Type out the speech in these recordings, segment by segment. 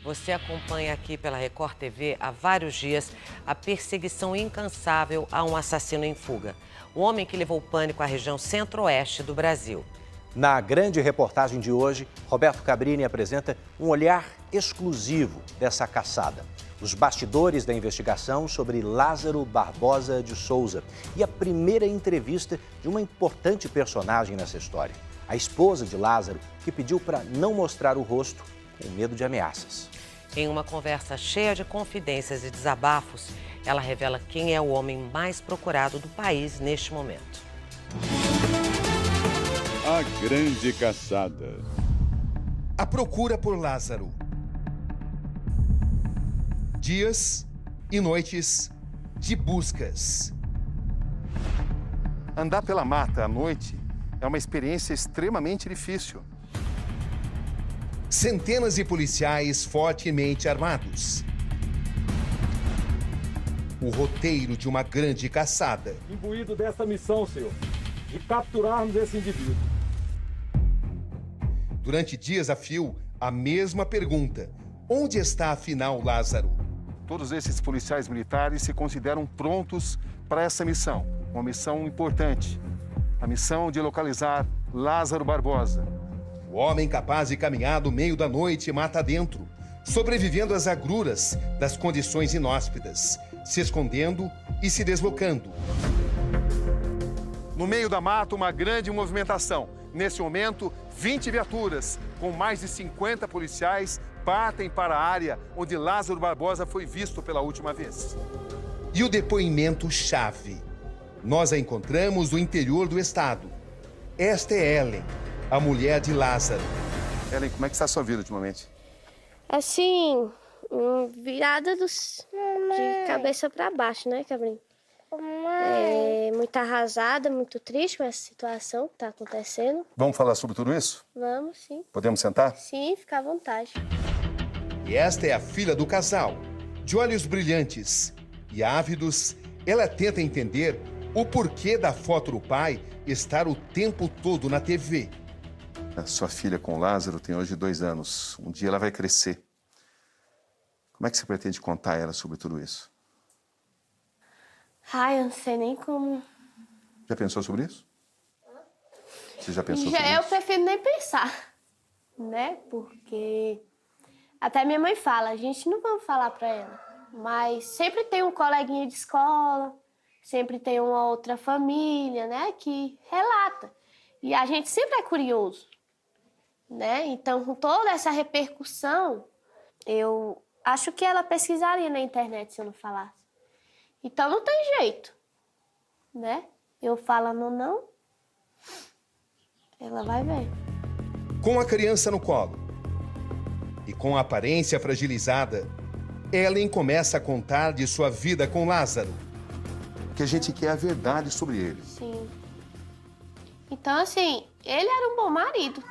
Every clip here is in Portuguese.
Você acompanha aqui pela Record TV há vários dias a perseguição incansável a um assassino em fuga. O homem que levou pânico à região centro-oeste do Brasil. Na grande reportagem de hoje, Roberto Cabrini apresenta um olhar exclusivo dessa caçada. Os bastidores da investigação sobre Lázaro Barbosa de Souza e a primeira entrevista de uma importante personagem nessa história. A esposa de Lázaro, que pediu para não mostrar o rosto com medo de ameaças. Em uma conversa cheia de confidências e desabafos, ela revela quem é o homem mais procurado do país neste momento. A grande caçada. A procura por Lázaro. Dias e noites de buscas. Andar pela mata à noite é uma experiência extremamente difícil. Centenas de policiais fortemente armados. O roteiro de uma grande caçada. Imbuído dessa missão, senhor, de capturarmos esse indivíduo. Durante dias a fio, a mesma pergunta: onde está afinal Lázaro? Todos esses policiais militares se consideram prontos para essa missão, uma missão importante, a missão de localizar Lázaro Barbosa. O homem capaz de caminhar do meio da noite mata dentro, sobrevivendo às agruras das condições inóspitas, se escondendo e se deslocando. No meio da mata, uma grande movimentação. Nesse momento, 20 viaturas, com mais de 50 policiais, partem para a área onde Lázaro Barbosa foi visto pela última vez. E o depoimento-chave. Nós a encontramos no interior do estado. Esta é Ellen, a mulher de Lázaro. Ellen, como é que está a sua vida ultimamente? Assim, virada de cabeça para baixo, né, Cabrinho? Muito arrasada, muito triste com essa situação que está acontecendo. Vamos falar sobre tudo isso? Vamos, sim. Podemos sentar? Sim, fica à vontade. E esta é a filha do casal, de olhos brilhantes e ávidos. Ela tenta entender o porquê da foto do pai estar o tempo todo na TV. A sua filha com o Lázaro tem hoje 2 anos. Um dia ela vai crescer. Como é que você pretende contar a ela sobre tudo isso? Ai, eu não sei nem como. Já pensou sobre isso? Você já pensou sobre Eu isso? prefiro nem pensar, né? Porque até minha mãe fala, a gente não vamos falar pra ela. Mas sempre tem um coleguinha de escola, sempre tem uma outra família, né? Que relata. E a gente sempre é curioso, né? Então, com toda essa repercussão, eu acho que ela pesquisaria na internet se eu não falasse. Então, não tem jeito, né? Eu falando não, ela vai ver. Com a criança no colo e com a aparência fragilizada, Ellen começa a contar de sua vida com Lázaro. Que a gente quer a verdade sobre ele. Sim. Então, assim, ele era um bom marido,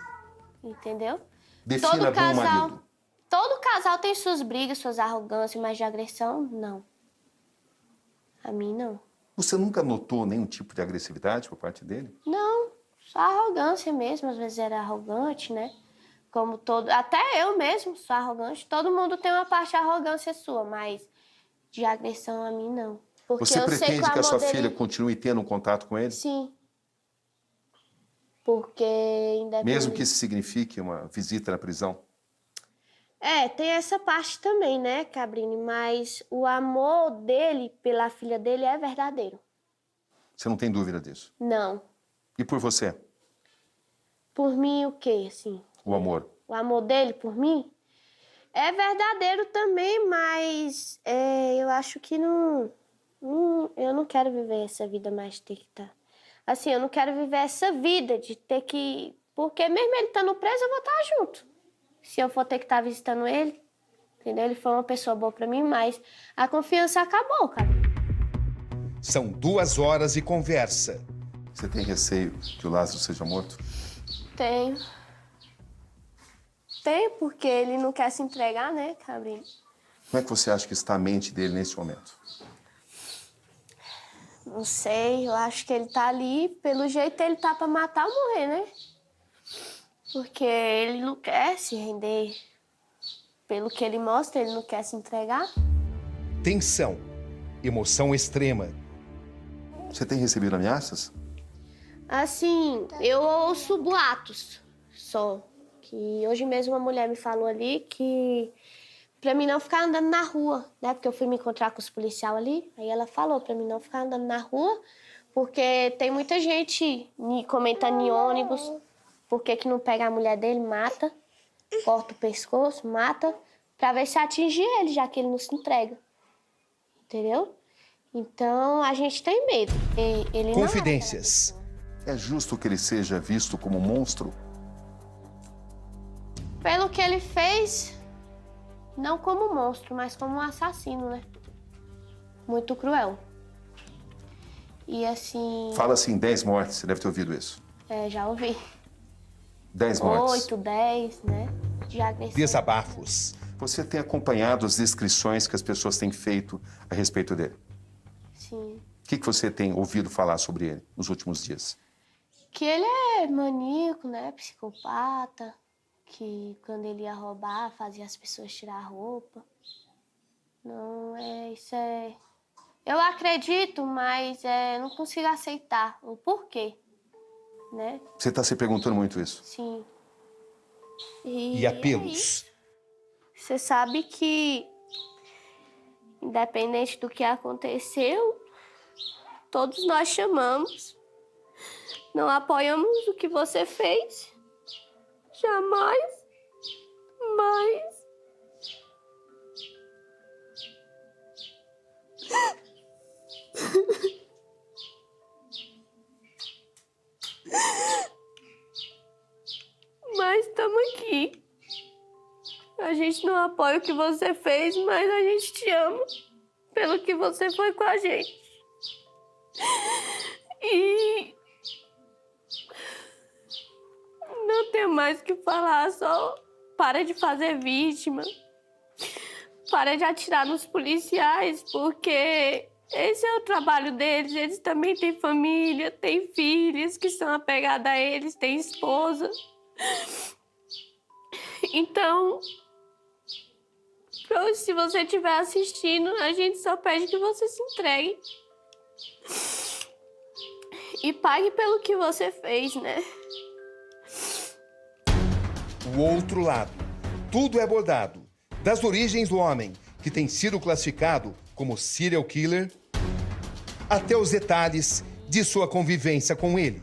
entendeu? Defina bom marido. Todo casal tem suas brigas, suas arrogâncias, mas de agressão, não. A mim, não. Você nunca notou nenhum tipo de agressividade por parte dele? Não, só arrogância mesmo. Às vezes era arrogante, né? Como todo... Até eu mesmo sou arrogante. Todo mundo tem uma parte de arrogância sua, mas de agressão a mim, não. Porque Você eu sei pretende que a sua dele... filha continue tendo um contato com ele? Sim. Porque independente... Mesmo que isso signifique uma visita na prisão? Tem essa parte também, né, Cabrini? Mas o amor dele pela filha dele é verdadeiro. Você não tem dúvida disso? Não. E por você? Por mim, o quê, assim? O amor? O amor dele por mim é verdadeiro também, mas eu acho que não... eu não quero viver essa vida mais de ter que estar... Assim, eu não quero viver essa vida de ter que... Porque mesmo ele estando preso, eu vou estar junto. Se eu for ter que estar visitando ele, entendeu? Ele foi uma pessoa boa pra mim, mas a confiança acabou, cara. São 2 horas de conversa. Você tem receio que o Lázaro seja morto? Tenho. Tenho, porque ele não quer se entregar, né, Cabrinho? Como é que você acha que está a mente dele nesse momento? Não sei, eu acho que ele tá ali, pelo jeito ele tá pra matar ou morrer, né? Porque ele não quer se render. pelo que ele mostra, ele não quer se entregar. Tensão, emoção extrema. Você tem recebido ameaças? Assim, eu ouço boatos só. Que hoje mesmo uma mulher me falou ali que pra mim não ficar andando na rua, né? Porque eu fui me encontrar com os policiais ali. Aí ela falou pra mim não ficar andando na rua, porque tem muita gente comentando em ônibus. Por que não pega a mulher dele, mata, corta o pescoço, mata, pra ver se atinge ele, já que ele não se entrega. Entendeu? Então a gente tem medo. Ele Confidências. É justo que ele seja visto como um monstro? Pelo que ele fez, não como um monstro, mas como um assassino, né? Muito cruel. E assim... Fala assim, 10 mortes, você deve ter ouvido isso. Já ouvi. 10 mortes. 8, 10, né? De agressão. Desabafos. Você tem acompanhado as descrições que as pessoas têm feito a respeito dele? Sim. O que você tem ouvido falar sobre ele nos últimos dias? Que ele é maníaco, né? Psicopata. Que quando ele ia roubar, fazia as pessoas tirar a roupa. Não, isso é... Eu acredito, mas não consigo aceitar o porquê, né? Você está se perguntando muito isso? Sim. E apelos. Você sabe que, independente do que aconteceu, todos nós chamamos, não apoiamos o que você fez. Jamais, mas... Mas estamos aqui. A gente não apoia o que você fez, mas a gente te ama pelo que você foi com a gente. E... não tenho mais o que falar, só para de fazer vítima. Para de atirar nos policiais, porque esse é o trabalho deles. Eles também têm família, têm filhos que são apegados a eles, têm esposa. Então, se você estiver assistindo, a gente só pede que você se entregue. E pague pelo que você fez, né? O outro lado. Tudo é abordado. Das origens do homem, que tem sido classificado como serial killer, até os detalhes de sua convivência com ele,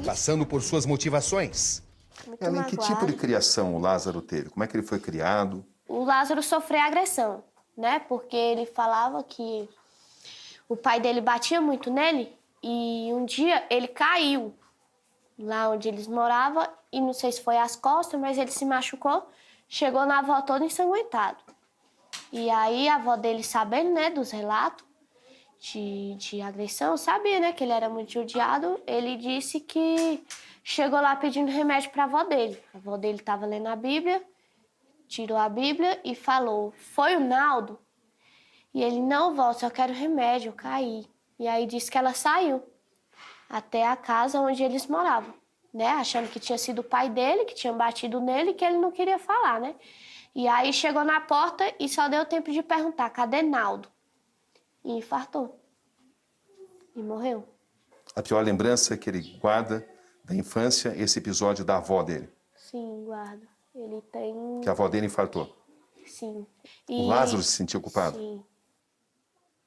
passando por suas motivações. Ellen, que tipo de criação o Lázaro teve? Como é que ele foi criado? O Lázaro sofreu agressão, né? Porque ele falava que o pai dele batia muito nele e um dia ele caiu lá onde eles moravam e não sei se foi as costas, mas ele se machucou, chegou na avó todo ensanguentado. E aí a avó dele, sabendo, né, dos relatos de agressão, sabia, né, que ele era muito judiado, ele disse que chegou lá pedindo remédio para a avó dele. A avó dele estava lendo a Bíblia, tirou a Bíblia e falou, foi o Naldo? E ele, não, vó, só quero remédio, eu caí. E aí disse que ela saiu até a casa onde eles moravam, né? Achando que tinha sido o pai dele, que tinha batido nele e que ele não queria falar, né? E aí chegou na porta e só deu tempo de perguntar, cadê Naldo? E infartou. E morreu. A pior lembrança que ele guarda da infância, esse episódio da avó dele. Sim, guarda. Ele tem... Que a avó dele infartou. Sim. O Lázaro se sentiu culpado? Sim.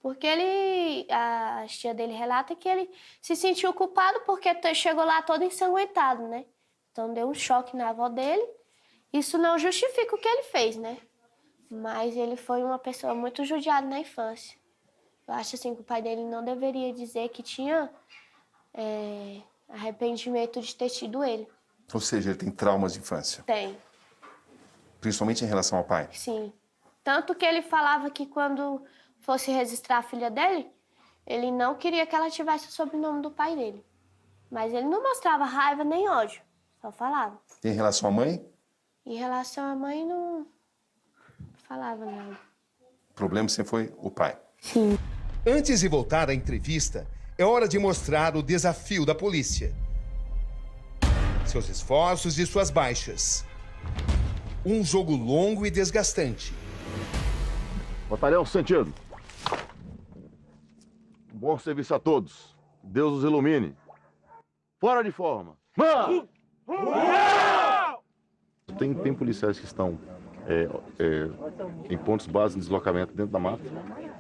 Porque a tia dele relata que ele se sentiu culpado porque chegou lá todo ensanguentado, né? Então deu um choque na avó dele. Isso não justifica o que ele fez, né? Mas ele foi uma pessoa muito judiada na infância. Eu acho assim que o pai dele não deveria dizer que tinha arrependimento de ter tido ele. Ou seja, ele tem traumas de infância? Tem. Principalmente em relação ao pai? Sim. Tanto que ele falava que quando fosse registrar a filha dele, ele não queria que ela tivesse o sobrenome do pai dele. Mas ele não mostrava raiva nem ódio, só falava. E em relação à mãe? Em relação à mãe, não falava nada. O problema sempre foi o pai. Sim. Antes de voltar à entrevista, é hora de mostrar o desafio da polícia. Seus esforços e suas baixas. Um jogo longo e desgastante. Batalhão sentido. Bom serviço a todos. Deus os ilumine. Fora de forma. Tem policiais que estão em pontos base de deslocamento dentro da mata,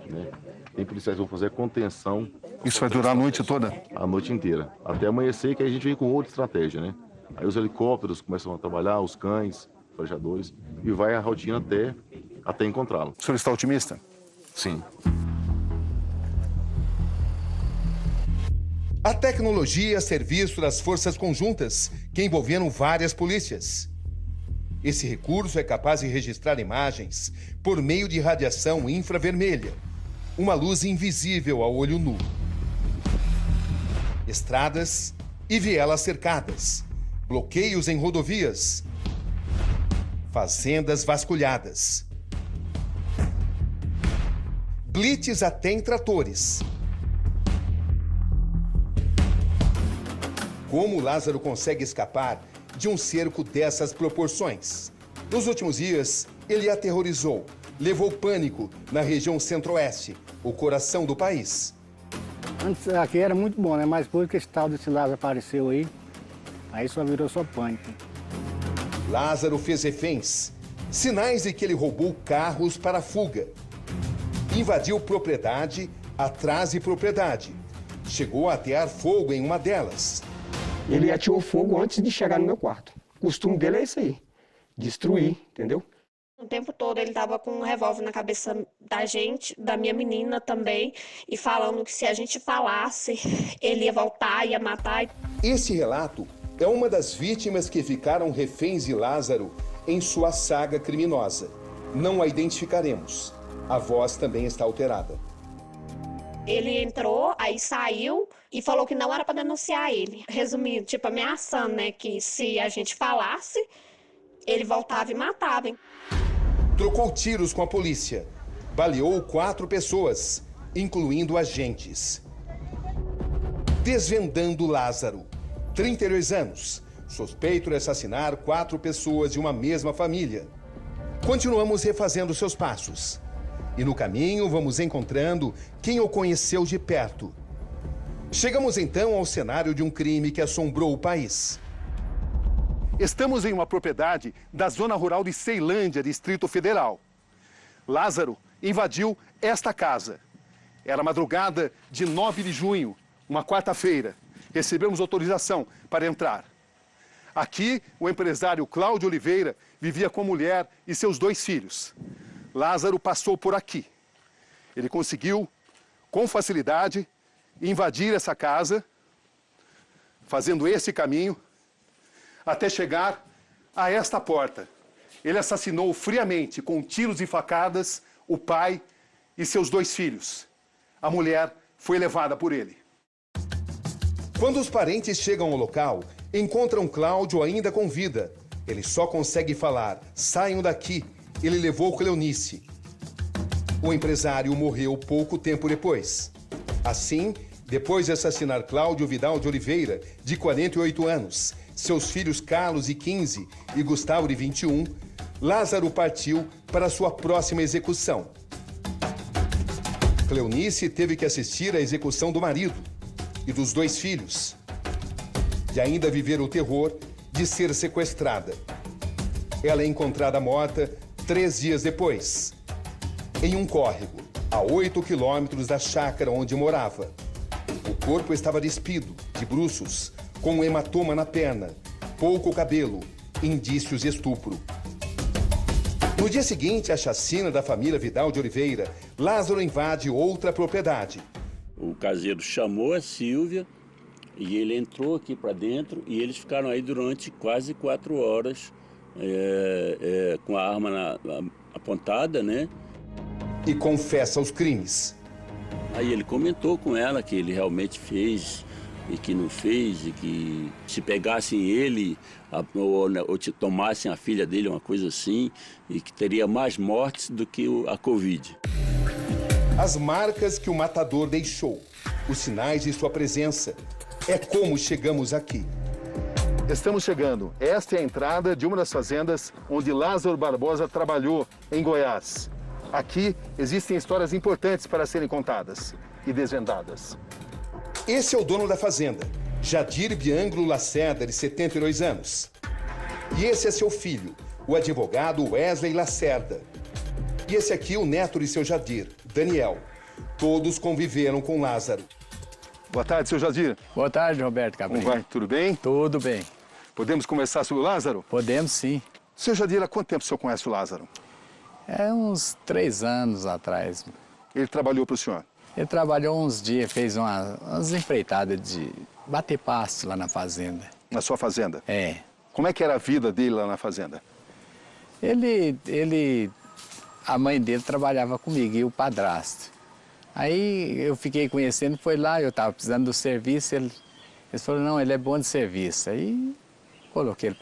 né? Tem policiais que vão fazer contenção. Isso vai durar a noite toda? A noite inteira. Até amanhecer, que a gente vem com outra estratégia, né? Aí os helicópteros começam a trabalhar, os cães, farejadores, e vai a rotina até encontrá-lo. O senhor está otimista? Sim. A tecnologia a serviço das forças conjuntas, que envolveram várias polícias. Esse recurso é capaz de registrar imagens por meio de radiação infravermelha, uma luz invisível ao olho nu. Estradas e vielas cercadas, bloqueios em rodovias, fazendas vasculhadas, blitz até em tratores. Como Lázaro consegue escapar de um cerco dessas proporções? Nos últimos dias, ele aterrorizou, levou pânico na região centro-oeste, o coração do país. Antes aqui era muito bom, né? Mas depois que esse tal desse Lázaro apareceu aí só virou só pânico. Lázaro fez reféns, sinais de que ele roubou carros para a fuga. Invadiu propriedade atrás de propriedade. Chegou a atear fogo em uma delas. Ele ateou fogo antes de chegar no meu quarto. O costume dele é isso aí, destruir, entendeu? O tempo todo ele estava com um revólver na cabeça da gente, da minha menina também, e falando que se a gente falasse, ele ia voltar, ia matar. Esse relato é uma das vítimas que ficaram reféns de Lázaro em sua saga criminosa. Não a identificaremos. A voz também está alterada. Ele entrou, aí saiu e falou que não era para denunciar ele. Resumindo, tipo, ameaçando, né, que se a gente falasse, ele voltava e matava, hein? Trocou tiros com a polícia. Baleou 4 pessoas, incluindo agentes. Desvendando Lázaro, 32 anos, suspeito de assassinar 4 pessoas de uma mesma família. Continuamos refazendo seus passos. E no caminho vamos encontrando quem o conheceu de perto. Chegamos então ao cenário de um crime que assombrou o país. Estamos em uma propriedade da zona rural de Ceilândia, Distrito Federal. Lázaro invadiu esta casa. Era madrugada de 9 de junho, uma quarta-feira. Recebemos autorização para entrar. Aqui, o empresário Cláudio Oliveira vivia com a mulher e seus 2 filhos. Lázaro passou por aqui. Ele conseguiu, com facilidade, invadir essa casa, fazendo esse caminho, até chegar a esta porta. Ele assassinou friamente, com tiros e facadas, o pai e seus 2 filhos. A mulher foi levada por ele. Quando os parentes chegam ao local, encontram Cláudio ainda com vida. Ele só consegue falar: "Saiam daqui." Ele levou Cleonice. O empresário morreu pouco tempo depois. Assim, depois de assassinar Cláudio Vidal de Oliveira, de 48 anos, seus filhos Carlos, de 15, e Gustavo, de 21, Lázaro partiu para sua próxima execução. Cleonice teve que assistir à execução do marido e dos 2 filhos, e ainda viver o terror de ser sequestrada. Ela é encontrada morta 3 dias depois, em um córrego, a 8 quilômetros da chácara onde morava. O corpo estava despido, de bruços, com um hematoma na perna, pouco cabelo, indícios de estupro. No dia seguinte à chacina da família Vidal de Oliveira, Lázaro invade outra propriedade. O caseiro chamou a Silvia e ele entrou aqui para dentro e eles ficaram aí durante quase 4 horas com a arma apontada, né? E confessa os crimes. Aí ele comentou com ela que ele realmente fez e que não fez, e que se pegassem ele ou tomassem a filha dele, uma coisa assim, e que teria mais mortes do que a Covid. As marcas que o matador deixou, os sinais de sua presença, é como chegamos aqui. Estamos chegando. Esta é a entrada de uma das fazendas onde Lázaro Barbosa trabalhou, em Goiás. Aqui existem histórias importantes para serem contadas e desvendadas. Esse é o dono da fazenda, Jadir Bianglo Lacerda, de 72 anos. E esse é seu filho, o advogado Wesley Lacerda. E esse aqui, o neto de seu Jadir, Daniel. Todos conviveram com Lázaro. Boa tarde, seu Jadir. Boa tarde, Roberto Cabrini. Como vai? Tudo bem? Tudo bem. Podemos conversar sobre o Lázaro? Podemos, sim. Seu Jadir, há quanto tempo o senhor conhece o Lázaro? É uns 3 anos atrás. Ele trabalhou para o senhor? Ele trabalhou uns dias, fez umas empreitadas de bater pasto lá na fazenda. Na sua fazenda? É. Como é que era a vida dele lá na fazenda? A mãe dele trabalhava comigo e o padrasto. Aí eu fiquei conhecendo, foi lá, eu estava precisando do serviço, ele falou, não, ele é bom de serviço. Aí coloquei ele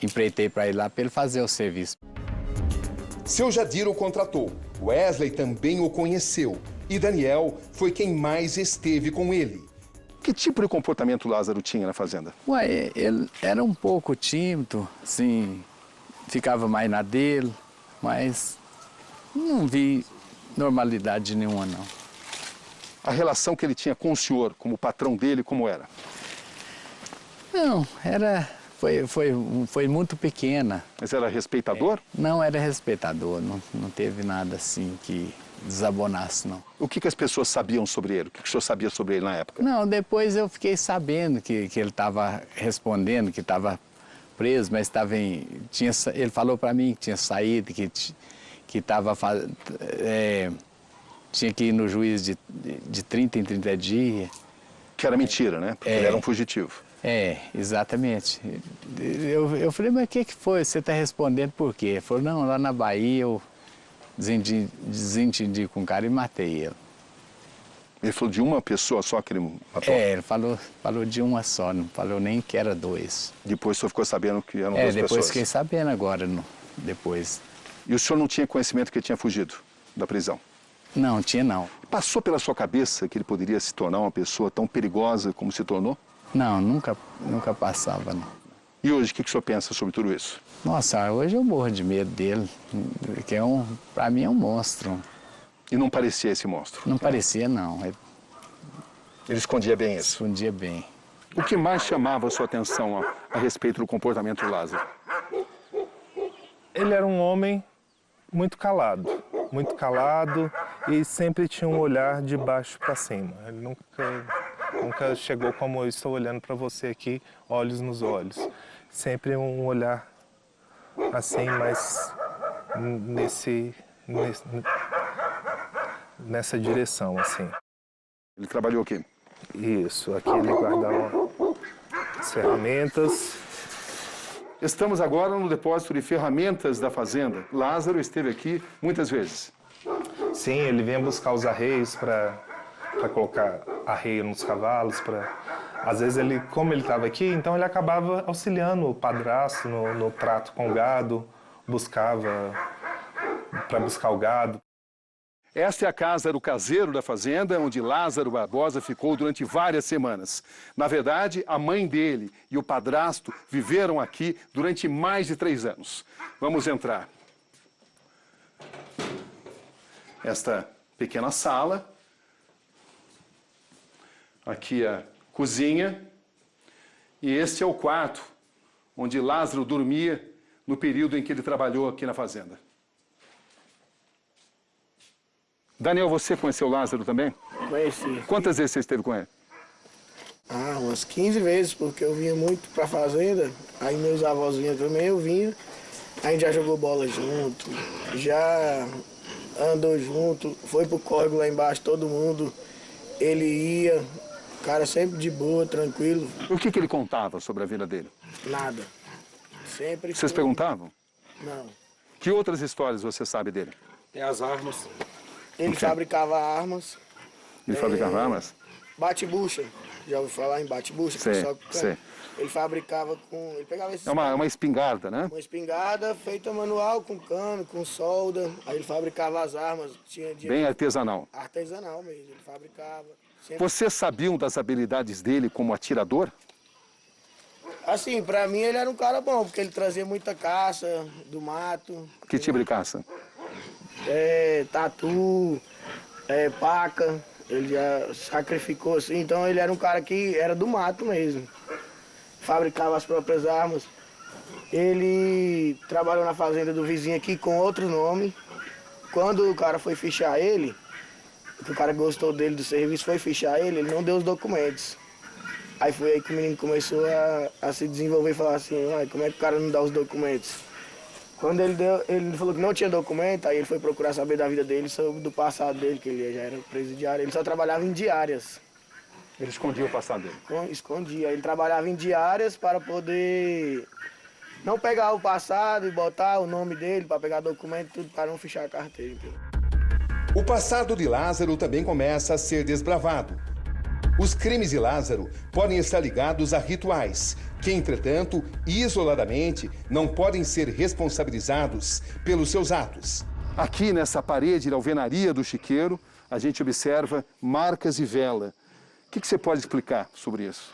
empreitei para ir lá para ele fazer o serviço. Seu Jadir o contratou, Wesley também o conheceu e Daniel foi quem mais esteve com ele. Que tipo de comportamento o Lázaro tinha na fazenda? Ué, ele era um pouco tímido, assim, ficava mais na dele, mas não vi normalidade nenhuma, não. A relação que ele tinha com o senhor, como patrão dele, como era? Não, foi muito pequena. Mas era respeitador? Não, era respeitador, não teve nada assim que desabonasse, não. O que as pessoas sabiam sobre ele? O que o senhor sabia sobre ele na época? Não, depois eu fiquei sabendo que ele estava respondendo, que estava preso, mas ele falou para mim que tinha saído, que tinha que ir no juiz de 30 em 30 dias. Que era mentira, né? Porque ele era um fugitivo. É, exatamente. Eu falei, mas o que foi? Você está respondendo por quê? Ele falou, não, lá na Bahia eu desentendi com o cara e matei ele. Ele falou de uma pessoa só que ele matou? É, ele falou de uma só, não falou nem que era 2. Depois o senhor ficou sabendo que eram 2 pessoas? Depois fiquei sabendo agora, depois. E o senhor não tinha conhecimento que ele tinha fugido da prisão? Não, tinha não. Passou pela sua cabeça que ele poderia se tornar uma pessoa tão perigosa como se tornou? Não, nunca passava, não. E hoje, o que o senhor pensa sobre tudo isso? Nossa, hoje eu morro de medo dele, que pra mim é um monstro. E não parecia esse monstro? Não parecia, não. Ele escondia bem isso? Escondia bem. O que mais chamava a sua atenção a respeito do comportamento do Lázaro? Ele era um homem muito calado e sempre tinha um olhar de baixo para cima. Ele nunca chegou como eu estou olhando para você aqui, olhos nos olhos. Sempre um olhar assim, mas nessa direção, assim. Ele trabalhou aqui? Isso, aqui ele guardava as ferramentas. Estamos agora no depósito de ferramentas da fazenda. Lázaro esteve aqui muitas vezes. Sim, ele vinha buscar os arreios para colocar arreio nos cavalos. Às vezes, como ele estava aqui, então ele acabava auxiliando o padrasto no trato com o gado, para buscar o gado. Esta é a casa do caseiro da fazenda, onde Lázaro Barbosa ficou durante várias semanas. Na verdade, a mãe dele e o padrasto viveram aqui durante mais de 3 anos. Vamos entrar. Esta pequena sala. Aqui a cozinha. E este é o quarto onde Lázaro dormia no período em que ele trabalhou aqui na fazenda. Daniel, você conheceu o Lázaro também? Conheci. Quantas vezes você esteve com ele? Umas 15 vezes, porque eu vinha muito pra fazenda, aí meus avós vinham também, eu vinha, a gente já jogou bola junto, já andou junto, foi pro córrego lá embaixo, todo mundo, ele ia, cara sempre de boa, tranquilo. O que ele contava sobre a vida dele? Nada. Sempre. Vocês perguntavam? Não. Que outras histórias você sabe dele? Tem as armas. Ele fabricava armas. Ele fabricava armas? Bate-bucha. Já ouviu falar em bate-bucha? Sei. Ele fabricava com... Ele pegava esse... É uma espingarda, né? Uma espingarda feita manual, com cano, com solda. Aí ele fabricava as armas. Bem artesanal. Artesanal mesmo. Ele fabricava. Vocês sabiam das habilidades dele como atirador? Assim, pra mim ele era um cara bom, porque ele trazia muita caça do mato. Que tipo de caça? Tatu, paca, ele já sacrificou assim, então ele era um cara que era do mato mesmo. Fabricava as próprias armas. Ele trabalhou na fazenda do vizinho aqui com outro nome. Quando o cara foi fichar ele, o cara gostou dele do serviço, foi fichar ele não deu os documentos. Aí foi aí que o menino começou a se desenvolver e falar assim, como é que o cara não dá os documentos? Quando ele falou que não tinha documento, aí ele foi procurar saber da vida dele, sobre do passado dele, que ele já era presidiário. Ele só trabalhava em diárias. Ele escondia o passado dele? Escondia. Ele trabalhava em diárias para poder não pegar o passado e botar o nome dele, para pegar documento, tudo para não fichar a carteira. O passado de Lázaro também começa a ser desbravado. Os crimes de Lázaro podem estar ligados a rituais, que, entretanto, isoladamente, não podem ser responsabilizados pelos seus atos. Aqui nessa parede da alvenaria do chiqueiro, a gente observa marcas de vela. O que você pode explicar sobre isso?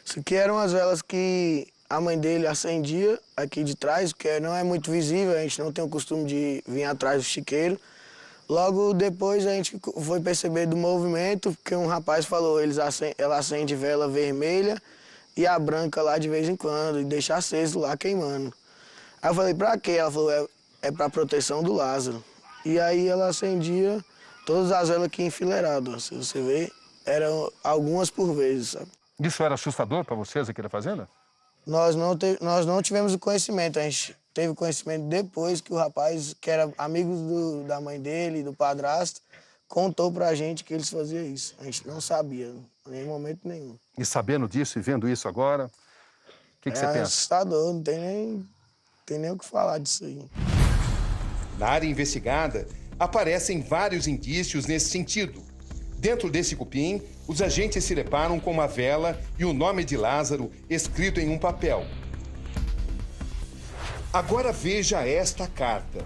Isso aqui eram as velas que a mãe dele acendia aqui de trás, que não é muito visível, a gente não tem o costume de vir atrás do chiqueiro. Logo depois a gente foi perceber do movimento, porque um rapaz falou, ela acende vela vermelha e a branca lá de vez em quando, e deixa aceso lá queimando. Aí eu falei, pra quê? Ela falou, é pra proteção do Lázaro. E aí ela acendia todas as velas aqui enfileiradas, se você vê, eram algumas por vez, sabe? Isso era assustador para vocês aqui na fazenda? Nós não tivemos o conhecimento, a gente teve conhecimento depois que o rapaz, que era amigo da mãe dele, do padrasto, contou pra gente que eles faziam isso. A gente não sabia, em momento nenhum. E sabendo disso e vendo isso agora, o que você pensa? É assustador, não tem nem o que falar disso aí. Na área investigada, aparecem vários indícios nesse sentido. Dentro desse cupim, os agentes se deparam com uma vela e o nome de Lázaro escrito em um papel. Agora veja esta carta.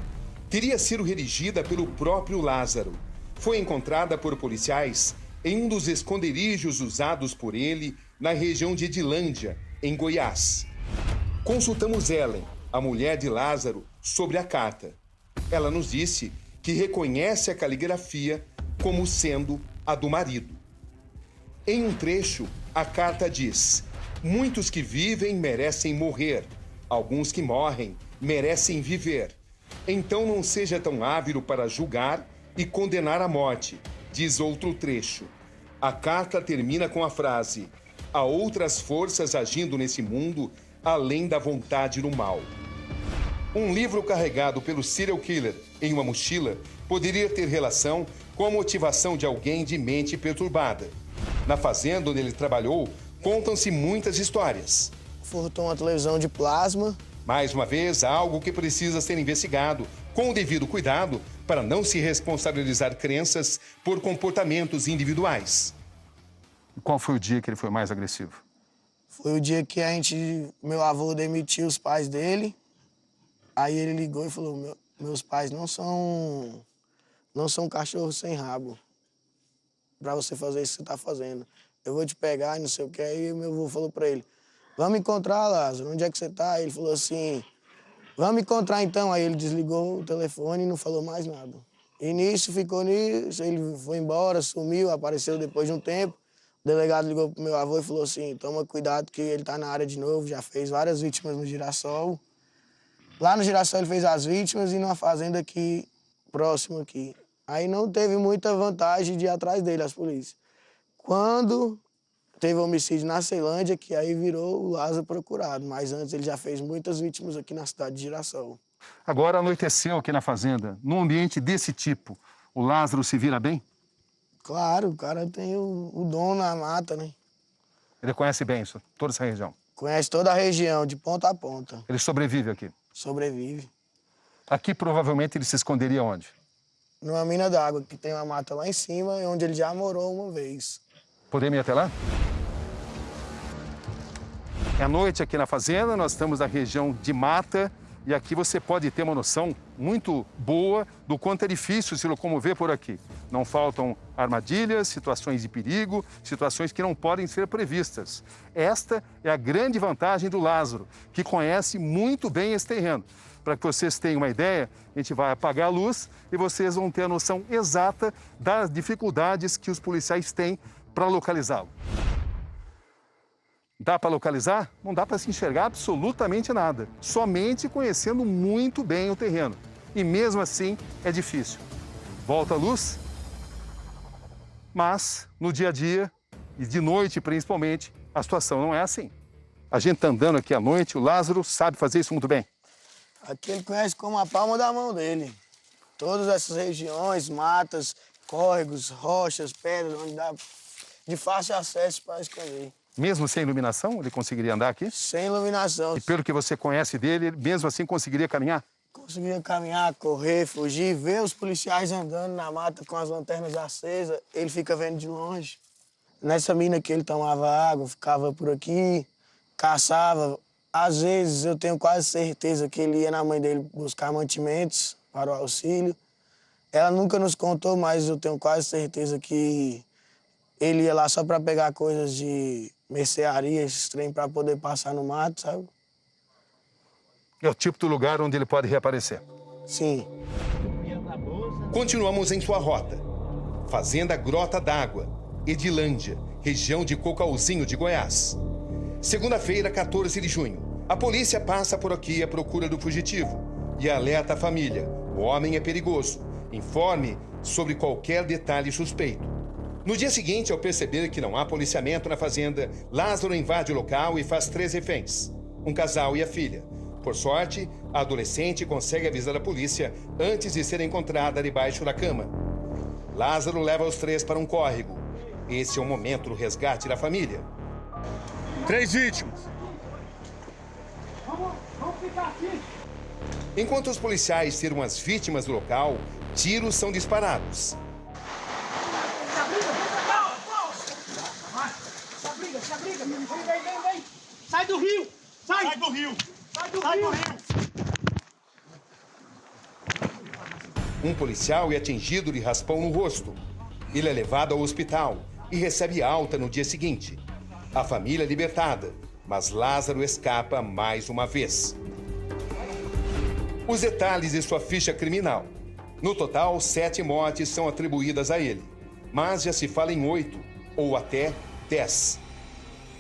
Teria sido redigida pelo próprio Lázaro. Foi encontrada por policiais em um dos esconderijos usados por ele na região de Edilândia, em Goiás. Consultamos Ellen, a mulher de Lázaro, sobre a carta. Ela nos disse que reconhece a caligrafia como sendo a do marido. Em um trecho, a carta diz: muitos que vivem merecem morrer. Alguns que morrem merecem viver. Então não seja tão ávido para julgar e condenar à morte, diz outro trecho. A carta termina com a frase: há outras forças agindo nesse mundo além da vontade do mal. Um livro carregado pelo serial killer em uma mochila poderia ter relação com a motivação de alguém de mente perturbada. Na fazenda onde ele trabalhou, contam-se muitas histórias. Furtou uma televisão de plasma. Mais uma vez, algo que precisa ser investigado com o devido cuidado para não se responsabilizar crenças por comportamentos individuais. E qual foi o dia que ele foi mais agressivo? Foi o dia que meu avô demitiu os pais dele. Aí ele ligou e falou, meus pais não são cachorros sem rabo. Pra você fazer isso que você tá fazendo. Eu vou te pegar e não sei o que. Aí meu avô falou pra ele, vamos encontrar, Lázaro, onde é que você tá? Ele falou assim, vamos encontrar então. Aí ele desligou o telefone e não falou mais nada. E nisso, ficou nisso, ele foi embora, sumiu, apareceu depois de um tempo. O delegado ligou pro meu avô e falou assim, toma cuidado que ele tá na área de novo, já fez várias vítimas no Girassol. Lá no Girassol ele fez as vítimas e numa fazenda aqui, próximo aqui. Aí não teve muita vantagem de ir atrás dele, as polícias. Quando teve homicídio na Ceilândia, que aí virou o Lázaro procurado. Mas antes ele já fez muitas vítimas aqui na cidade de Girassol. Agora anoiteceu aqui na fazenda. Num ambiente desse tipo, o Lázaro se vira bem? Claro, o cara tem o dom na mata, né? Ele conhece bem isso, toda essa região? Conhece toda a região, de ponta a ponta. Ele sobrevive aqui? Sobrevive. Aqui provavelmente ele se esconderia onde? Numa mina d'água, que tem uma mata lá em cima, onde ele já morou uma vez. Podemos ir até lá? É noite aqui na fazenda, nós estamos na região de mata e aqui você pode ter uma noção muito boa do quanto é difícil se locomover por aqui. Não faltam armadilhas, situações de perigo, situações que não podem ser previstas. Esta é a grande vantagem do Lázaro, que conhece muito bem esse terreno. Para que vocês tenham uma ideia, a gente vai apagar a luz e vocês vão ter a noção exata das dificuldades que os policiais têm para localizá-lo. Dá para localizar? Não dá para se enxergar absolutamente nada, somente conhecendo muito bem o terreno. E mesmo assim é difícil. Volta a luz, mas no dia a dia, e de noite principalmente, a situação não é assim. A gente está andando aqui à noite, o Lázaro sabe fazer isso muito bem. Aqui ele conhece como a palma da mão dele. Todas essas regiões, matas, córregos, rochas, pedras, onde dá de fácil acesso para esconder. Mesmo sem iluminação, ele conseguiria andar aqui? Sem iluminação. E pelo que você conhece dele, ele mesmo assim conseguiria caminhar? Conseguiria caminhar, correr, fugir, ver os policiais andando na mata com as lanternas acesas, ele fica vendo de longe. Nessa mina que ele tomava água, ficava por aqui, caçava. Às vezes eu tenho quase certeza que ele ia na mãe dele buscar mantimentos para o auxílio. Ela nunca nos contou, mas eu tenho quase certeza que ele ia lá só para pegar coisas de mercearia, esses trem, para poder passar no mato, sabe? É o tipo do lugar onde ele pode reaparecer. Sim. Continuamos em sua rota. Fazenda Grota d'Água, Edilândia, região de Cocalzinho de Goiás. Segunda-feira, 14 de junho. A polícia passa por aqui à procura do fugitivo e alerta a família. O homem é perigoso. Informe sobre qualquer detalhe suspeito. No dia seguinte, ao perceber que não há policiamento na fazenda, Lázaro invade o local e faz 3 reféns. Um casal e a filha. Por sorte, a adolescente consegue avisar a polícia antes de ser encontrada debaixo da cama. Lázaro leva os 3 para um córrego. Esse é o momento do resgate da família. 3 vítimas. Vamos ficar aqui. Enquanto os policiais tiram as vítimas do local, tiros são disparados. Se abriga. Vem. Sai do rio. Sai do rio. Um policial é atingido de raspão no rosto. Ele é levado ao hospital e recebe alta no dia seguinte. A família é libertada, mas Lázaro escapa mais uma vez. Os detalhes de sua ficha criminal. No total, 7 mortes são atribuídas a ele, mas já se fala em 8 ou até 10.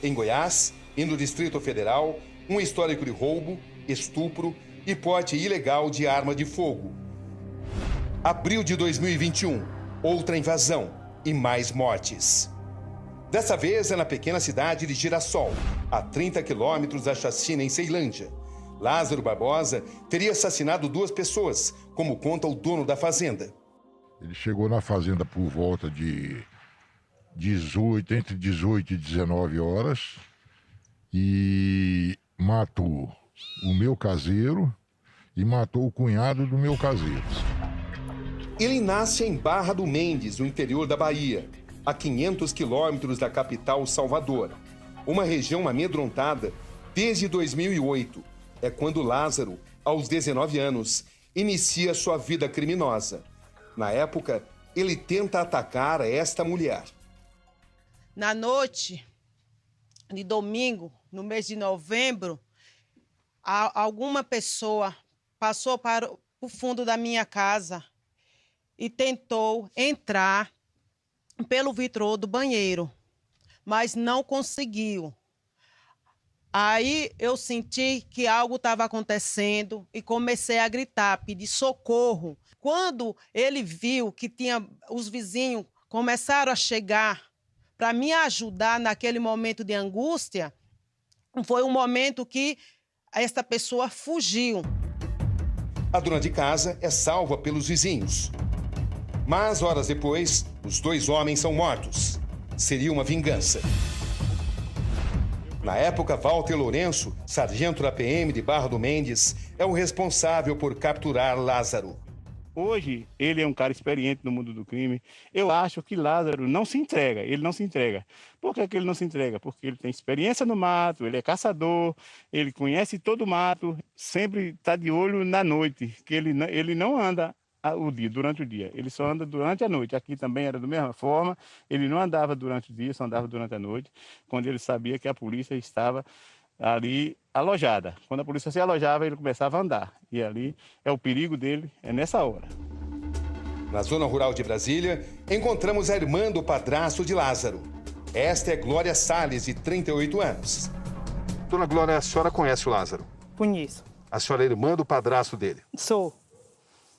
Em Goiás e no Distrito Federal, um histórico de roubo, estupro e porte ilegal de arma de fogo. Abril de 2021, outra invasão e mais mortes. Dessa vez é na pequena cidade de Girassol, a 30 quilômetros da chacina em Ceilândia. Lázaro Barbosa teria assassinado 2 pessoas, como conta o dono da fazenda. Ele chegou na fazenda por volta de entre 18 e 19 horas e matou o meu caseiro e matou o cunhado do meu caseiro. Ele nasce em Barra do Mendes, no interior da Bahia, a 500 quilômetros da capital Salvador. Uma região amedrontada desde 2008. É quando Lázaro, aos 19 anos, inicia sua vida criminosa. Na época, ele tenta atacar esta mulher. Na noite de domingo, no mês de novembro, alguma pessoa passou para o fundo da minha casa e tentou entrar pelo vitrô do banheiro, mas não conseguiu. Aí eu senti que algo estava acontecendo e comecei a gritar, pedir socorro. Quando ele viu que os vizinhos começaram a chegar para me ajudar naquele momento de angústia, foi um momento que esta pessoa fugiu. A dona de casa é salva pelos vizinhos. Mas, horas depois, os 2 homens são mortos. Seria uma vingança. Na época, Walter Lourenço, sargento da PM de Barra do Mendes, é o responsável por capturar Lázaro. Hoje, ele é um cara experiente no mundo do crime. Eu acho que Lázaro não se entrega, ele não se entrega. Por que ele não se entrega? Porque ele tem experiência no mato, ele é caçador, ele conhece todo o mato, sempre está de olho na noite, que ele não anda o dia, durante o dia. Ele só anda durante a noite. Aqui também era da mesma forma. Ele não andava durante o dia, só andava durante a noite, quando ele sabia que a polícia estava ali alojada. Quando a polícia se alojava, ele começava a andar. E ali é o perigo dele, é nessa hora. Na zona rural de Brasília, encontramos a irmã do padrasto de Lázaro. Esta é Glória Salles, de 38 anos. Dona Glória, a senhora conhece o Lázaro? Conheço. A senhora é irmã do padrasto dele? Sou. O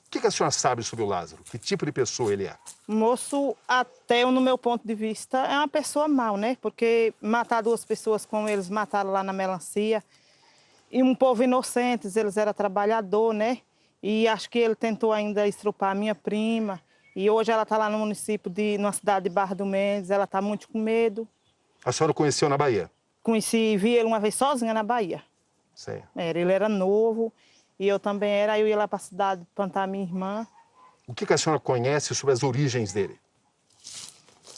que a senhora sabe sobre o Lázaro? Que tipo de pessoa ele é? Moço, até no meu ponto de vista, é uma pessoa mau, né? Porque matar 2 pessoas como eles mataram lá na melancia. E um povo inocente, eles eram trabalhador, né? E acho que ele tentou ainda estrupar a minha prima. E hoje ela está lá no município, numa cidade de Barra do Mendes. Ela está muito com medo. A senhora o conheceu na Bahia? Conheci, vi ele uma vez sozinha na Bahia. Sim. Ele era novo e eu também era. Aí eu ia lá para a cidade plantar minha irmã. O que a senhora conhece sobre as origens dele?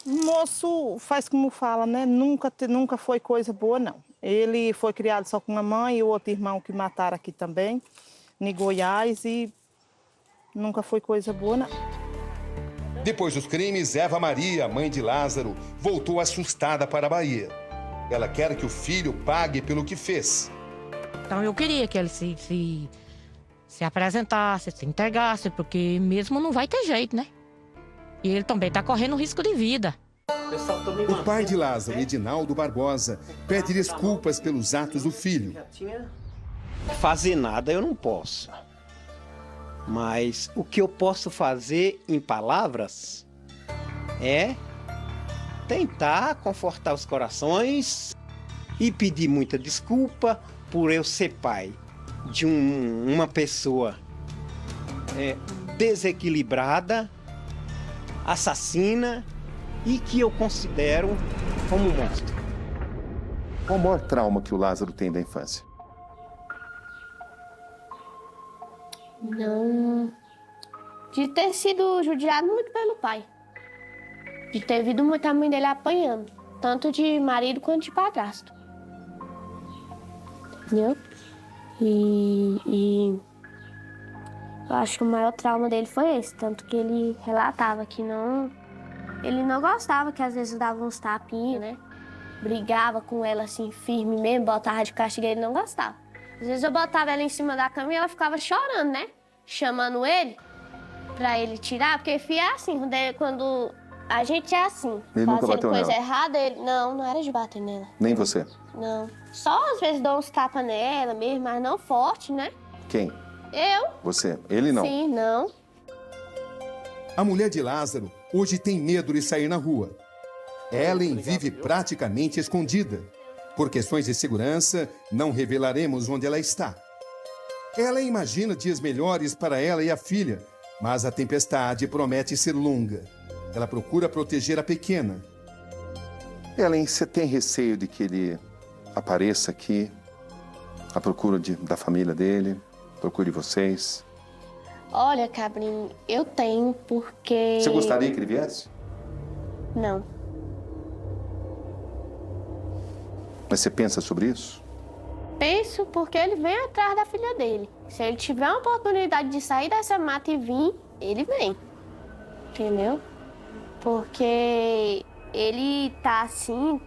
O moço faz como fala, né? Nunca foi coisa boa, não. Ele foi criado só com uma mãe e o outro irmão que mataram aqui também, em Goiás, e nunca foi coisa boa, não. Depois dos crimes, Eva Maria, mãe de Lázaro, voltou assustada para a Bahia. Ela quer que o filho pague pelo que fez. Então eu queria que ele se apresentasse, se entregasse, porque mesmo não vai ter jeito, né? E ele também está correndo risco de vida. O pai de Lázaro, Edinaldo Barbosa, pede desculpas pelos atos do filho. Fazer nada eu não posso. Mas o que eu posso fazer em palavras é tentar confortar os corações e pedir muita desculpa por eu ser pai de uma pessoa desequilibrada, assassina e que eu considero como um monstro. Qual o maior trauma que o Lázaro tem da infância? Não. De ter sido judiado muito pelo pai. De ter visto muita mãe dele apanhando. Tanto de marido quanto de padrasto. Entendeu? E eu acho que o maior trauma dele foi esse. Tanto que ele relatava que ele não gostava, que às vezes dava uns tapinhos, né? Brigava com ela assim, firme mesmo, botava de castigo, ele não gostava. Às vezes eu botava ela em cima da cama e ela ficava chorando, né? Chamando ele pra ele tirar, porque filho é assim, quando a gente é assim. Ele nunca fazendo bateu coisa nela? errada, ele... Não era de bater nela. Nem você? Não. Só às vezes dou uns tapas nela mesmo, mas não forte, né? Quem? Eu. Você? Ele não? Sim, não. A mulher de Lázaro hoje tem medo de sair na rua. Ellen vive praticamente escondida. Por questões de segurança, não revelaremos onde ela está. Ela imagina dias melhores para ela e a filha, mas a tempestade promete ser longa. Ela procura proteger a pequena. Ellen, você tem receio de que ele apareça aqui à procura da família dele, à procura de vocês? Olha, Cabrinho, eu tenho porque... Você gostaria que ele viesse? Não. Mas você pensa sobre isso? Penso porque ele vem atrás da filha dele. Se ele tiver uma oportunidade de sair dessa mata e vir, ele vem. Entendeu? Porque ele tá assim,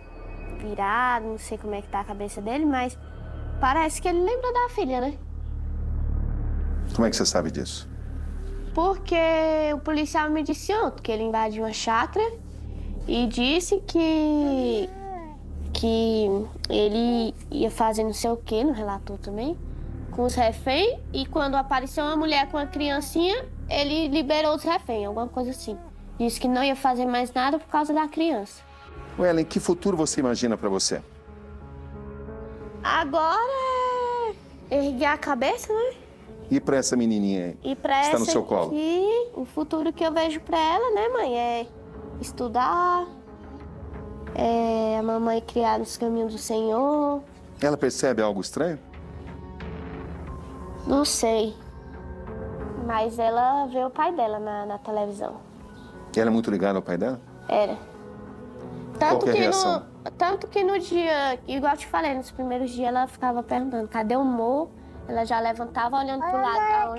virado, não sei como é que tá a cabeça dele, mas parece que ele lembra da filha, né? Como é que você sabe disso? Porque o policial me disse ontem que ele invadiu uma chácara e disse que ele ia fazer não sei o que, no relator também, com os reféns, e quando apareceu uma mulher com uma criancinha, ele liberou os reféns, alguma coisa assim. Disse que não ia fazer mais nada por causa da criança. Ellen, que futuro você imagina para você? Agora é erguer a cabeça, né? E para essa menininha aí? E pra que está essa no seu colo? aqui, o futuro que eu vejo pra ela, né, mãe, é estudar, a mamãe criar nos caminhos do Senhor. Ela percebe algo estranho? Não sei. Mas ela vê o pai dela na televisão. Ela é muito ligada ao pai dela? Era. Qual que é a reação? Tanto que no dia, igual eu te falei, nos primeiros dias ela ficava perguntando, cadê o Mo? ela já levantava olhando pro lado.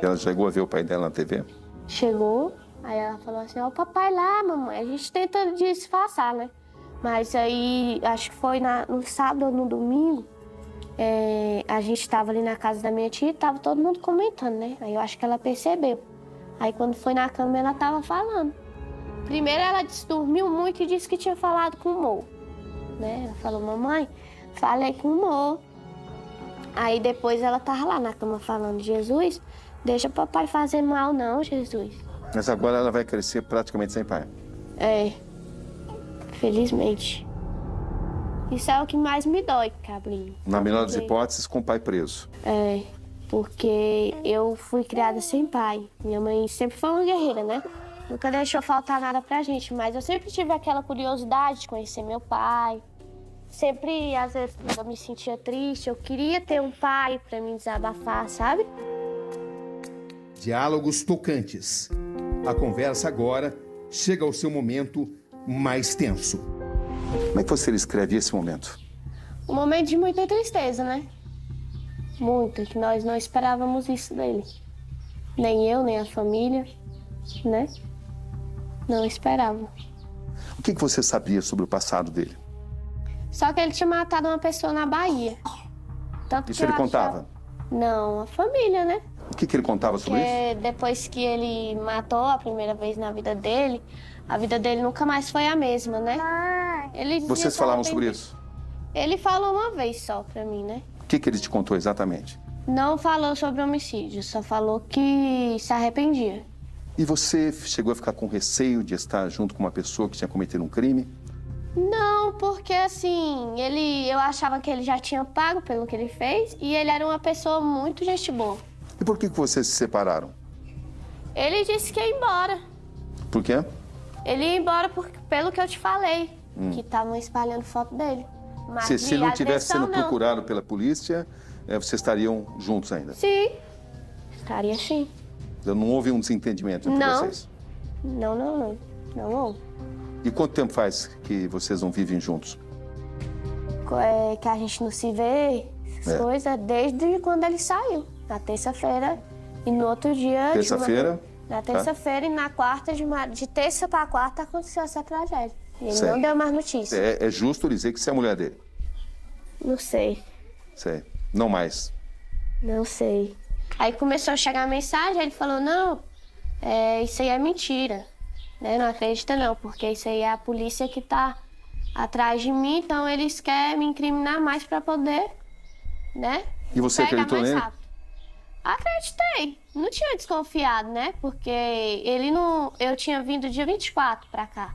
Ela chegou a ver o pai dela na TV? Chegou, aí ela falou assim, ó, o papai lá, mamãe. A gente tenta disfarçar, né? Mas aí, acho que foi no sábado ou no domingo, a gente tava ali na casa da minha tia e tava todo mundo comentando, né? Aí eu acho que ela percebeu. Aí quando foi na cama, ela tava falando. Primeiro ela dormiu muito e disse que tinha falado com o Mo, né? Ela falou, mamãe, falei com o Mo. Aí depois ela tava lá na cama falando, Jesus, deixa papai fazer mal não, Jesus. Mas agora ela vai crescer praticamente sem pai. É, felizmente. Isso é o que mais me dói, Cabrinho. Na melhor das hipóteses, com o pai preso. É, porque eu fui criada sem pai. Minha mãe sempre foi uma guerreira, né? Nunca deixou faltar nada pra gente, mas eu sempre tive aquela curiosidade de conhecer meu pai. Sempre, às vezes, quando eu me sentia triste, eu queria ter um pai pra me desabafar, sabe? Diálogos tocantes. A conversa agora chega ao seu momento mais tenso. Como é que você descreve esse momento? Um momento de muita tristeza, né? Muita, que nós não esperávamos isso dele. Nem eu, nem a família, né? Não esperava. O que você sabia sobre o passado dele? Só que ele tinha matado uma pessoa na Bahia. Tanto Isso ele contava? Não, a família, né? O que ele contava sobre isso? Porque depois que ele matou a primeira vez na vida dele, a vida dele nunca mais foi a mesma, né? Ele Vocês falavam sobre isso? Ele falou uma vez só pra mim, né? O que ele te contou exatamente? Não falou sobre homicídio, só falou que se arrependia. E você chegou a ficar com receio de estar junto com uma pessoa que tinha cometido um crime? Não, porque assim, eu achava que ele já tinha pago pelo que ele fez e ele era uma pessoa muito gente boa. E por que vocês se separaram? Ele disse que ia embora. Por quê? Ele ia embora pelo que eu te falei, que estavam espalhando foto dele. Mas Se ele não tivesse sendo não. procurado pela polícia, vocês estariam juntos ainda? Sim, estaria sim. Então, não houve um desentendimento entre vocês? Não houve. E quanto tempo faz que vocês não vivem juntos? Que a gente não se vê, essas coisas, desde quando ele saiu. Na terça-feira e no outro dia... Terça-feira? Na terça-feira e na quarta, de terça para quarta, aconteceu essa tragédia. E ele Sei. não deu mais notícia. É justo dizer que você é a mulher dele? Não sei. Sei. Não mais? Não sei. Aí começou a chegar a mensagem, ele falou, não, isso aí é mentira. Né? Não acredita não, porque isso aí é a polícia que tá atrás de mim, então eles querem me incriminar mais para poder, né? E você acreditou nele? Acreditei. Não tinha desconfiado, né? Porque ele não... Eu tinha vindo dia 24 pra cá.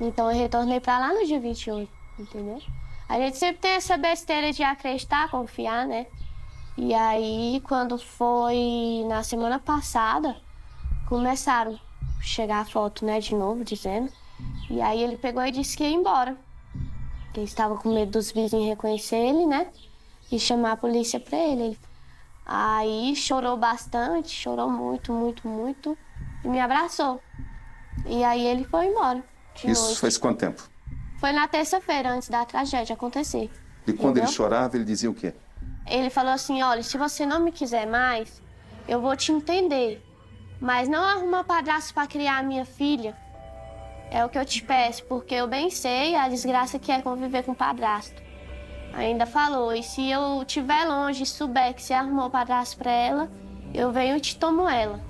Então eu retornei pra lá no dia 28, entendeu? A gente sempre tem essa besteira de acreditar, confiar, né? E aí, quando foi na semana passada, começaram a chegar a foto, né, de novo, dizendo. E aí ele pegou e disse que ia embora. Que ele estava com medo dos vizinhos reconhecer ele, né? E chamar a polícia pra ele. Aí chorou bastante, chorou muito, muito, muito. E me abraçou. E aí ele foi embora. Isso faz quanto tempo? Foi na terça-feira, antes da tragédia acontecer. E quando ele chorava, ele dizia o quê? Ele falou assim, olha, se você não me quiser mais, eu vou te entender. Mas não arruma padrasto para criar a minha filha. É o que eu te peço, porque eu bem sei a desgraça que é conviver com padrasto. Ainda falou, e se eu estiver longe e souber que você arrumou padrasto para ela, eu venho e te tomo ela.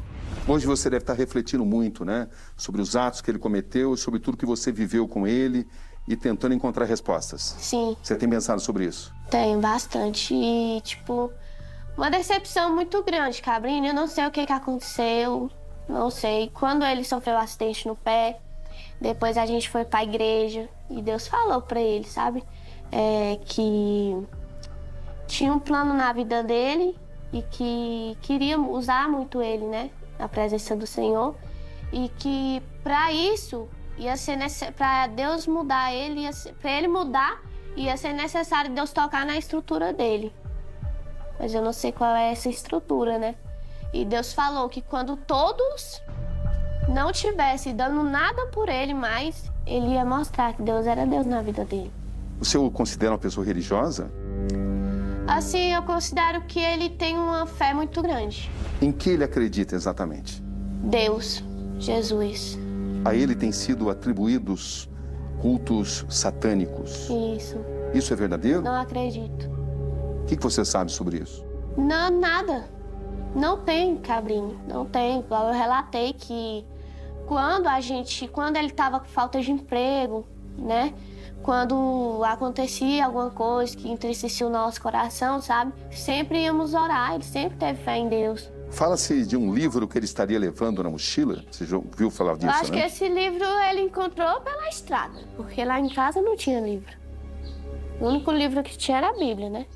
Hoje você deve estar refletindo muito, né? Sobre os atos que ele cometeu, sobre tudo que você viveu com ele e tentando encontrar respostas. Sim. Você tem pensado sobre isso? Tenho bastante. E, tipo, uma decepção muito grande, Cabrinho. Eu não sei o que aconteceu, não sei. Quando ele sofreu um acidente no pé, depois a gente foi pra igreja e Deus falou pra ele, sabe? Que tinha um plano na vida dele e que queria usar muito ele, né? Na presença do Senhor. E que pra isso, ia ser pra Deus mudar ele, pra ele mudar, ia ser necessário Deus tocar na estrutura dele. Mas eu não sei qual é essa estrutura, né? E Deus falou que quando todos não tivessem dando nada por ele mais, ele ia mostrar que Deus era Deus na vida dele. Você o considera uma pessoa religiosa? Assim, eu considero que ele tem uma fé muito grande. Em que ele acredita exatamente? Deus, Jesus. A ele têm sido atribuídos cultos satânicos. Isso. Isso é verdadeiro? Não acredito. O que você sabe sobre isso? Não, nada. Não tem, Cabrinho. Não tem. Igual eu relatei que quando ele estava com falta de emprego, né? Quando acontecia alguma coisa que entristecia o nosso coração, sabe? Sempre íamos orar, ele sempre teve fé em Deus. Fala-se de um livro que ele estaria levando na mochila. Você já ouviu falar disso, Eu acho né? que esse livro ele encontrou pela estrada, porque lá em casa não tinha livro. O único livro que tinha era a Bíblia, né?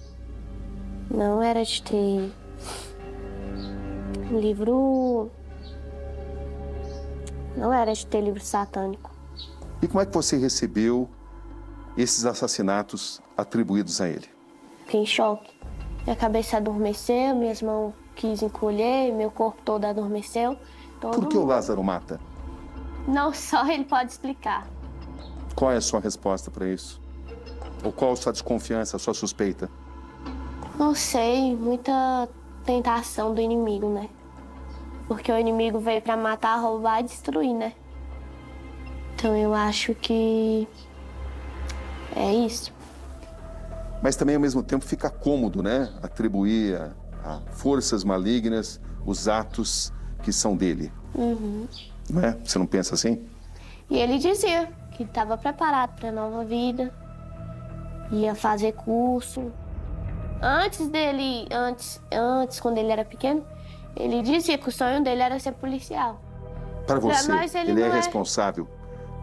Não era de ter livro... Não era de ter livro satânico. E como é que você recebeu esses assassinatos atribuídos a ele? Fiquei em choque. Minha cabeça adormeceu, minhas mãos quis encolher, meu corpo todo adormeceu. Por que o Lázaro mata? Não só ele pode explicar. Qual é a sua resposta para isso? Ou qual a sua desconfiança, a sua suspeita? Não sei, muita tentação do inimigo, né? Porque o inimigo veio para matar, roubar e destruir, né? Então eu acho que é isso. Mas também, ao mesmo tempo, fica cômodo, né? Atribuir a forças malignas os atos que são dele. Uhum. Não é? Você não pensa assim? E ele dizia que estava preparado para a nova vida, ia fazer curso. Antes, quando ele era pequeno, ele dizia que o sonho dele era ser policial. Para você, nós, ele é não responsável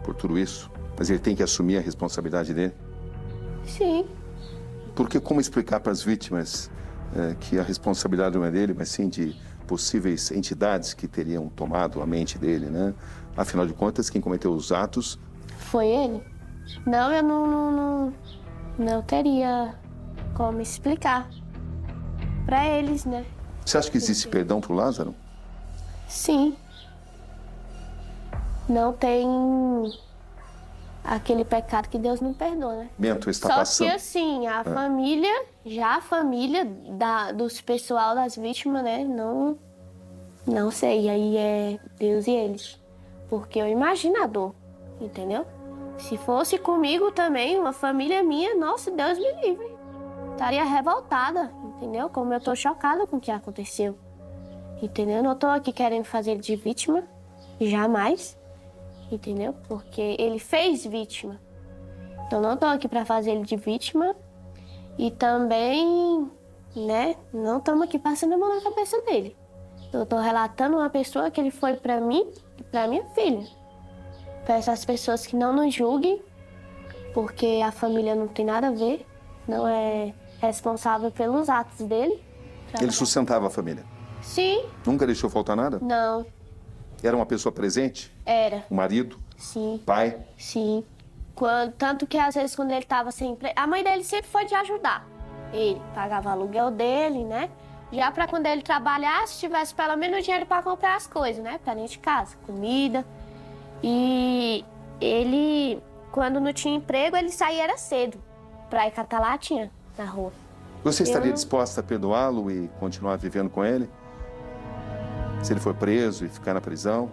por tudo isso, mas ele tem que assumir a responsabilidade dele? Sim. Porque como explicar para as vítimas que a responsabilidade não é dele, mas sim de possíveis entidades que teriam tomado a mente dele, né? Afinal de contas, quem cometeu os atos... Foi ele? Não, eu não teria como explicar para eles, né? Você acha que existe perdão para o Lázaro? Sim. Não tem aquele pecado que Deus não perdoa, né? Bento está Só passando... que assim, a família dos pessoal das vítimas, né? Não sei, aí é Deus e eles. Porque eu imagino a dor, entendeu? Se fosse comigo também, uma família minha, nossa, Deus me livre. Estaria revoltada, entendeu? Como eu tô chocada com o que aconteceu. Entendeu? Eu não tô aqui querendo fazer ele de vítima, jamais. Entendeu? Porque ele fez vítima. Então não tô aqui pra fazer ele de vítima. E também, né, não estamos aqui passando a mão na cabeça dele. Eu tô relatando uma pessoa que ele foi pra mim e pra minha filha. Para essas pessoas que não nos julguem, porque a família não tem nada a ver, não é responsável pelos atos dele. Ele sustentava a família? Sim. Nunca deixou faltar nada? Não. Era uma pessoa presente? Era. O marido? Sim. Pai? Sim. Tanto que às vezes quando ele estava sem emprego, a mãe dele sempre foi de ajudar. Ele pagava o aluguel dele, né? Já para quando ele trabalhasse, tivesse pelo menos dinheiro para comprar as coisas, né? Para dentro de casa, comida. E ele, quando não tinha emprego, ele saía era cedo para ir catar latinha na rua. Você estaria disposta a perdoá-lo e continuar vivendo com ele? Se ele for preso e ficar na prisão?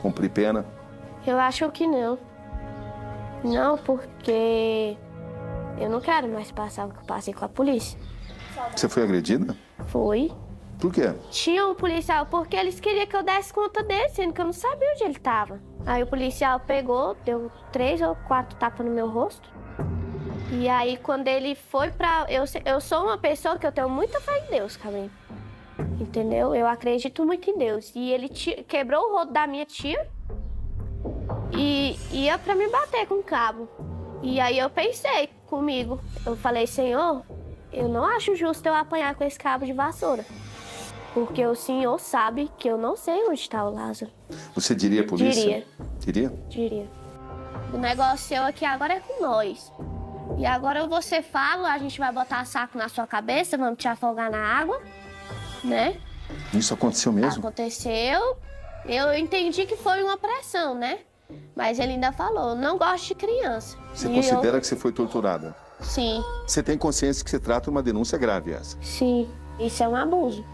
Cumprir pena? Eu acho que não. Não, porque eu não quero mais passar o que eu passei com a polícia. Você foi agredida? Foi. Por quê? Tinha um policial, porque eles queriam que eu desse conta dele, sendo que eu não sabia onde ele estava. Aí o policial pegou, deu 3 ou 4 tapas no meu rosto. E aí quando ele foi pra... Eu sou uma pessoa que eu tenho muita fé em Deus, Cabrinho. Entendeu? Eu acredito muito em Deus. E ele quebrou o rodo da minha tia e ia pra me bater com o cabo. E aí eu pensei comigo, eu falei, Senhor, eu não acho justo eu apanhar com esse cabo de vassoura. Porque o Senhor sabe que eu não sei onde está o Lázaro. Você diria à polícia? Diria. Diria? Diria. O negócio seu aqui agora é com nós. E agora você fala, a gente vai botar saco na sua cabeça, vamos te afogar na água, né? Isso aconteceu mesmo? Aconteceu. Eu entendi que foi uma pressão, né? Mas ele ainda falou, não gosto de criança. Você considera que você foi torturada? Sim. Você tem consciência que se trata de uma denúncia grave essa? Sim, isso é um abuso.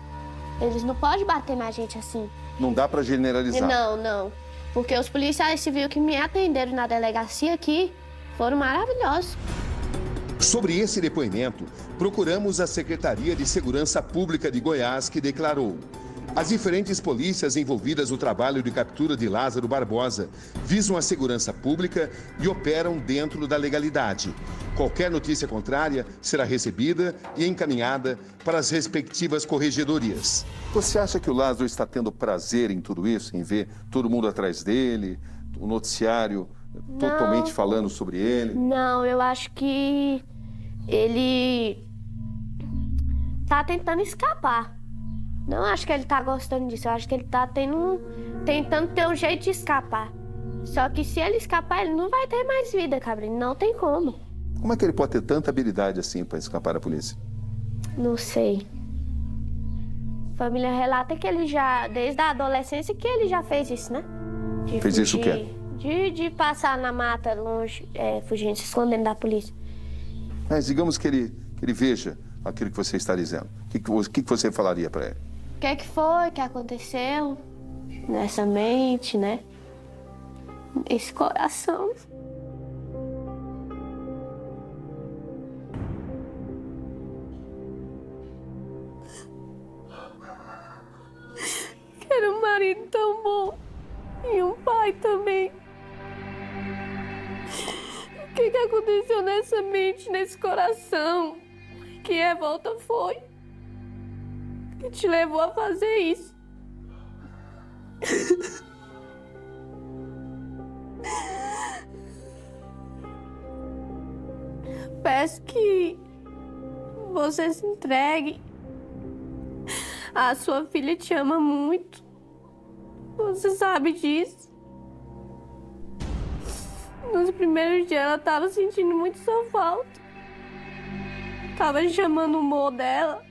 Eles não podem bater na gente assim. Não dá para generalizar. Não. Porque os policiais civis que me atenderam na delegacia aqui foram maravilhosos. Sobre esse depoimento, procuramos a Secretaria de Segurança Pública de Goiás, que declarou: as diferentes polícias envolvidas no trabalho de captura de Lázaro Barbosa visam a segurança pública e operam dentro da legalidade. Qualquer notícia contrária será recebida e encaminhada para as respectivas corregedorias. Você acha que o Lázaro está tendo prazer em tudo isso, em ver todo mundo atrás dele, o noticiário totalmente falando sobre ele? Não, eu acho que ele tá tentando escapar. Não acho que ele tá gostando disso, eu acho que ele tá tentando ter um jeito de escapar. Só que se ele escapar, ele não vai ter mais vida, Cabrini, não tem como. Como é que ele pode ter tanta habilidade assim para escapar da polícia? Não sei. A família relata que ele já, desde a adolescência, que ele já fez isso, né? Fez isso o quê? De passar na mata, longe, fugindo, se escondendo da polícia. Mas digamos que ele veja aquilo que você está dizendo. O que você falaria para ele? O que foi que aconteceu nessa mente, né? Nesse coração. Que era um marido tão bom e um pai também. O que aconteceu nessa mente, nesse coração? Que revolta foi que te levou a fazer isso? Peço que você se entregue. A sua filha te ama muito. Você sabe disso. Nos primeiros dias ela estava sentindo muito sua falta. Tava chamando o humor dela.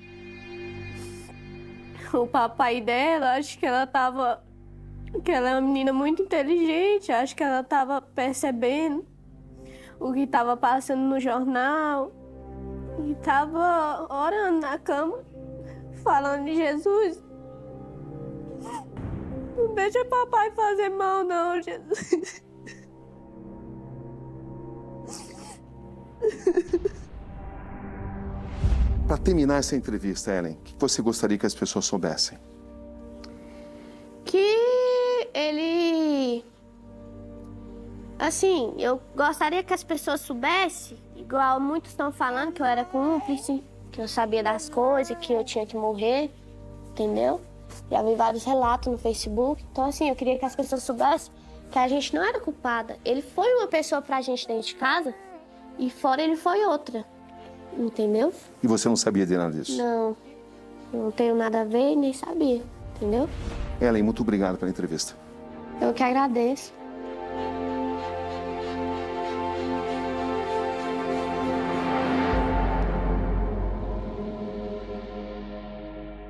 O papai dela, acho que ela tava... Que ela é uma menina muito inteligente, acho que ela tava percebendo o que tava passando no jornal. E tava orando na cama, falando de Jesus. Não deixa papai fazer mal não, Jesus. Para terminar essa entrevista, Ellen, o que você gostaria que as pessoas soubessem? Que ele... Assim, eu gostaria que as pessoas soubessem, igual muitos estão falando, que eu era cúmplice, que eu sabia das coisas, que eu tinha que morrer, entendeu? Já vi vários relatos no Facebook. Então, assim, eu queria que as pessoas soubessem que a gente não era culpada. Ele foi uma pessoa pra gente dentro de casa e fora ele foi outra. Entendeu? E você não sabia de nada disso? Não tenho nada a ver e nem sabia, entendeu? Ellen, muito obrigado pela entrevista. Eu que agradeço.